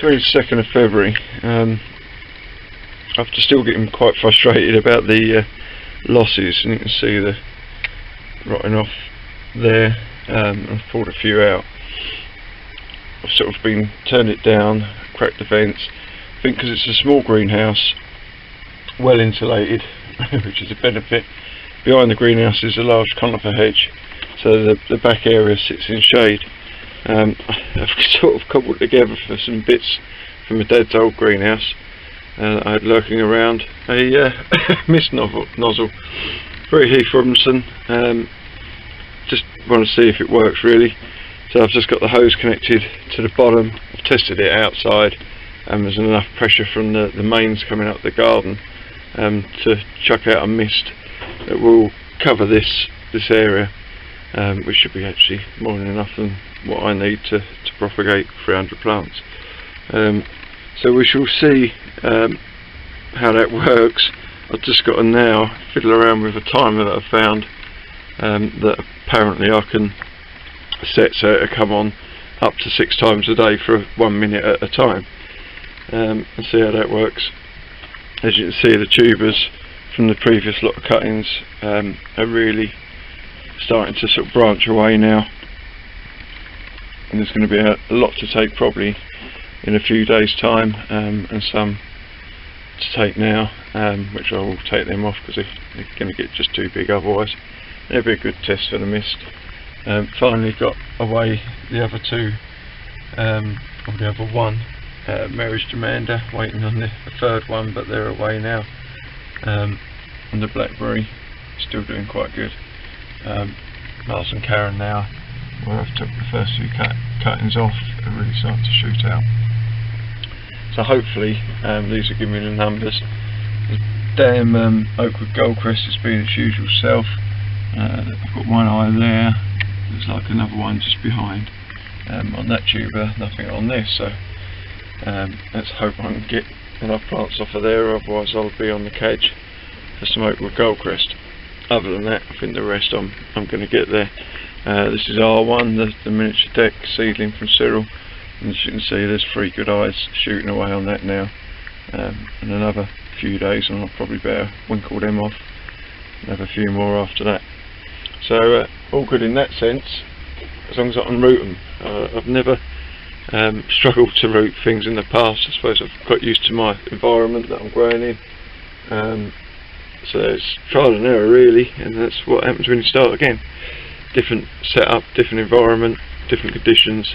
22nd of February. After still getting quite frustrated about the losses, and you can see the rotting off there. I've pulled a few out. I've sort of been turned it down, cracked the vents. I think because it's a small greenhouse, well insulated, which is a benefit. Behind the greenhouse is a large conifer hedge, so the back area sits in shade. I've sort of cobbled together for some bits from my dad's old greenhouse. I had lurking around a mist nozzle, very Heath Robinson. Just want to see if it works really. So I've just got the hose connected to the bottom. I've tested it outside, and there's enough pressure from the mains coming up the garden to chuck out a mist that will cover this area, which should be actually more than enough than what I need to propagate 300 plants. So we shall see how that works. I've just got to now fiddle around with a timer that I found that apparently I can set so it'll come on up to 6 times a day for 1 minute at a time, and see how that works. As you can see, the tubers from the previous lot of cuttings are really starting to sort of branch away now, and there's going to be a lot to take probably in a few days time, and some to take now, which I will take them off because they're going to get just too big otherwise. That'll be a good test for the mist. Finally got away the other two, or the other one, Mary's Jamander, waiting on the third one, but they're away now. And the blackberry still doing quite good. Mars and Karen now, where I've took the first few cuttings off, are really starting to shoot out. So hopefully these will give me the numbers. The damn Oakwood Goldcrest has been its usual self. I've got one eye there, there's like another one just behind. On that tuber, nothing on this, so let's hope I can get enough plants off of there, otherwise I'll be on the cage for some Oakwood Goldcrest. Other than that, I think the rest I'm going to get there. This is R1, the miniature deck seedling from Cyril, and as you can see there's 3 good eyes shooting away on that now. In another few days and I'll probably better winkle them off and have a few more after that. So all good in that sense, as long as I can root them. I've never struggled to root things in the past. I suppose I've got used to my environment that I'm growing in. So it's trial and error really, and that's what happens when you start again. Different setup, different environment, different conditions,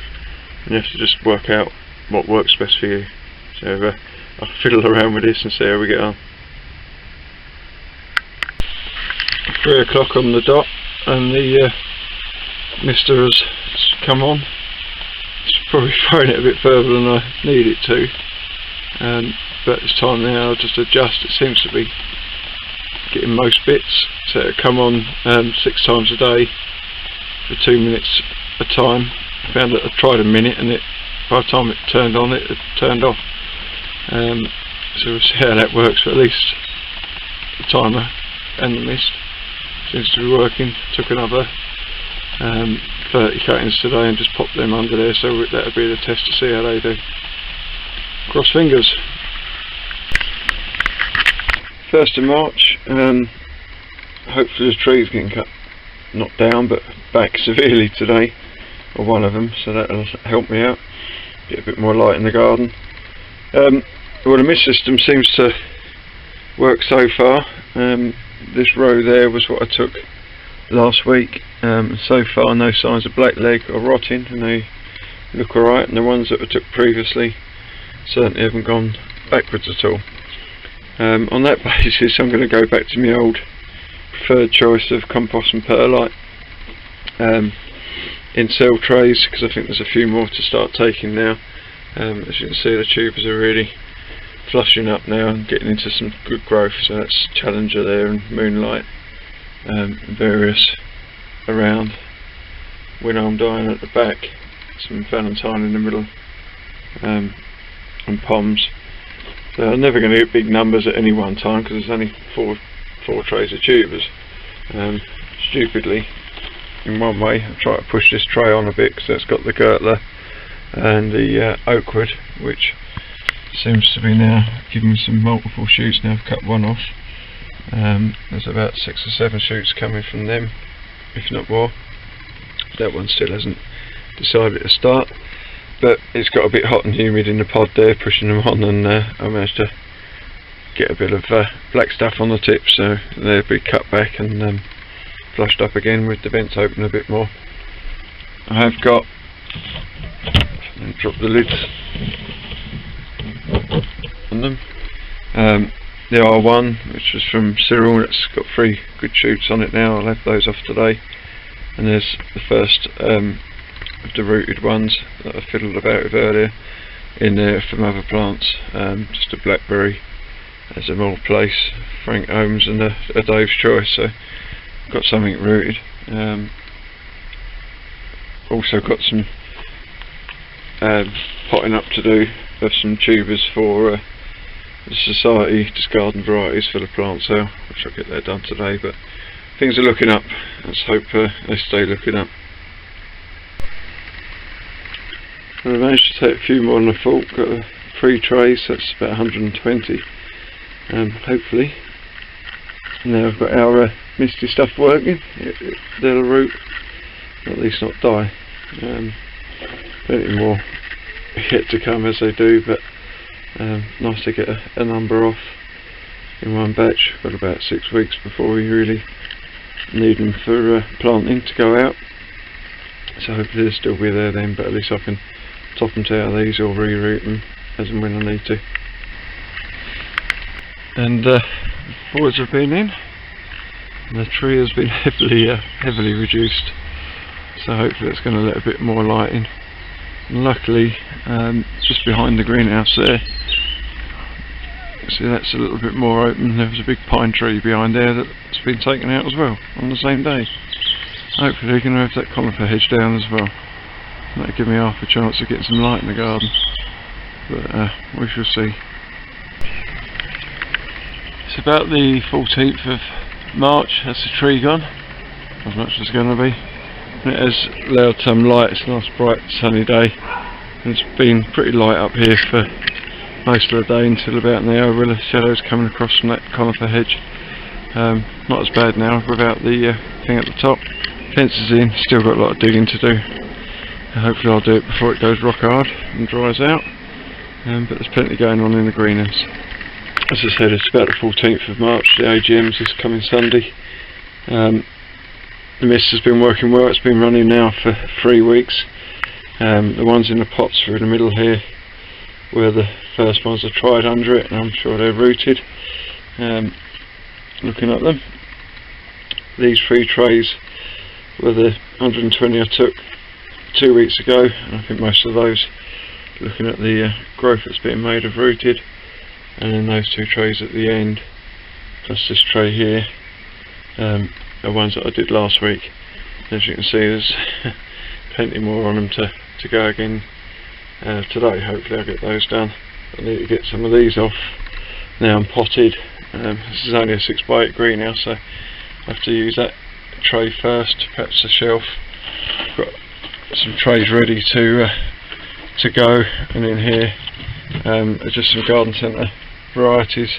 and you have to just work out what works best for you. So I'll fiddle around with this and see how we get on. 3 o'clock on the dot, and the mister has come on. It's probably throwing it a bit further than I need it to, but it's time now. I'll just adjust. It seems to be getting most bits, so it'll come on 6 times a day for 2 minutes a time. I found that I tried a minute, and by the time it turned on, it had turned off. So we'll see how that works, but at least the timer and the mist seems to be working. Took another 30 cuttings today and just popped them under there, so that'll be the test to see how they do. Cross fingers. 1st of March, hopefully the tree's getting cut, not down, but back severely today, or one of them, so that'll help me out, get a bit more light in the garden. Well, the mist system seems to work so far. This row there was what I took last week. So far no signs of blackleg or rotting, and they look alright, and the ones that I took previously certainly haven't gone backwards at all. On that basis I'm going to go back to my old preferred choice of compost and perlite in cell trays, because I think there's a few more to start taking now. As you can see, the tubers are really flushing up now and getting into some good growth, so that's Challenger there and Moonlight, various around, Winarm Diane at the back, some Valentine in the middle, and Poms. So I'm never going to get big numbers at any one time because there's only four trays of tubers. Stupidly, in one way, I try to push this tray on a bit because it's got the Girdler and the oakwood, which seems to be now giving me some multiple shoots. Now I've cut one off. There's about 6 or 7 shoots coming from them, if not more. That one still hasn't decided to start, but it's got a bit hot and humid in the pod there, pushing them on, and I managed to get a bit of black stuff on the tips, so they'll be cut back and flushed up again with the vents open a bit more. I have got, and drop the lids on them. The R1, which was from Cyril, it's got 3 good shoots on it now. I'll have those off today. And there's the first of the rooted ones that I fiddled about with earlier in there from other plants. Just a blackberry as a more place, Frank Holmes and a Dave's Choice, so got something rooted. Also got some potting up to do of some tubers for the Society Discarding Varieties for the plant sale, which I'll get that done today, but things are looking up. Let's hope they stay looking up. I managed to take a few more than I thought. Got 3 trays, that's about 120. Hopefully. Now I've got our misty stuff working. They'll root, or at least not die. Plenty more yet to come as they do, but nice to get a number off in one batch. Got about 6 weeks before we really need them for planting to go out, so hopefully they'll still be there then, but at least I can top them to out of these or reroute them as and when I need to. And the boards have been in, and the tree has been heavily reduced, so hopefully it's going to let a bit more light in. And luckily, just behind the greenhouse there, see that's a little bit more open. There was a big pine tree behind there that's been taken out as well on the same day. Hopefully we can have that conifer hedge down as well. That'll give me half a chance of getting some light in the garden, but we shall see. It's about the 14th of March, that's the tree gone, as much as it's going to be. And it has allowed some light. It's a nice bright sunny day, and it's been pretty light up here for most of the day until about now, with the shadows coming across from that conifer hedge. Not as bad now without the thing at the top. Fence is in, still got a lot of digging to do. Hopefully I'll do it before it goes rock hard and dries out, but there's plenty going on in the greenhouse. As I said, it's about the 14th of March, the AGM's this coming Sunday. The mist has been working well, it's been running now for 3 weeks. The ones in the pots through the middle here were the first ones I tried under it, and I'm sure they're rooted. Looking at them, these 3 trays were the 120 I took 2 weeks ago, and I think most of those, looking at the growth that's being made, have rooted. And then those 2 trays at the end, plus this tray here, are ones that I did last week. As you can see, there's plenty more on them to go again today. Hopefully I'll get those done. I need to get some of these off. Now I'm potted. This is only a 6x8 greenhouse, so I have to use that tray first, perhaps the shelf. Got some trays ready to go, and in here are just some garden centre varieties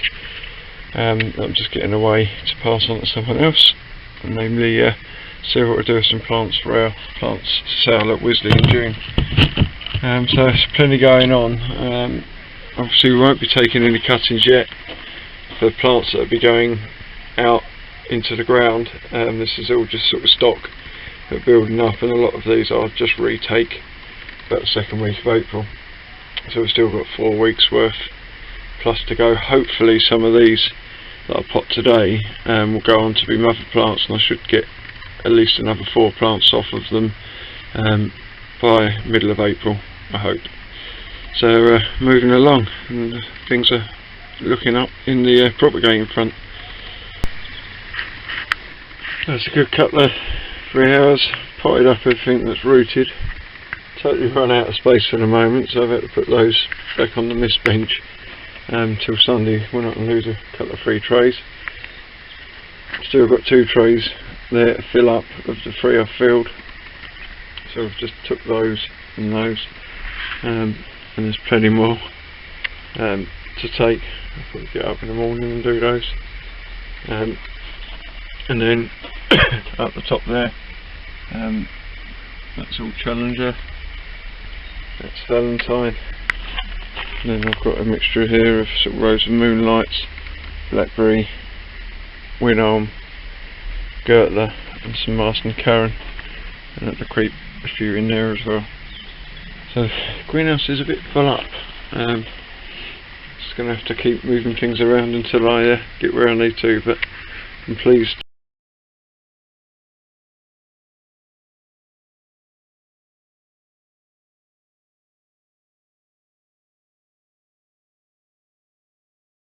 that I'm just getting away to pass on to someone else, and namely see what we do with some plants for our plants sale at Wisley in June. So there's plenty going on. Obviously we won't be taking any cuttings yet for plants that will be going out into the ground. This is all just sort of stock that are building up, and a lot of these I'll just retake about the 2nd week of April. So we've still got 4 weeks worth plus to go. Hopefully some of these that I pot today will go on to be mother plants, and I should get at least another 4 plants off of them by middle of April, I hope. So moving along, and things are looking up in the propagating front. That's a good couple of 3 hours, potted up everything that's rooted. Totally run out of space for the moment, so I've had to put those back on the mist bench till Sunday, when I can lose a couple of 3 trays. Still got 2 trays there to fill up of the 3 I've filled, so I've just took those and those. and there's plenty more to take. I'll probably get up in the morning and do those. And then up the top there, that's all Challenger, that's Valentine. And then I've got a mixture here of sort of Rose and Moonlights, Blackberry, Winarm, Gertler, and some Marston Karen, and at the creep a few in there as well. So the greenhouse is a bit full up. Just going to have to keep moving things around until I get where I need to, but I'm pleased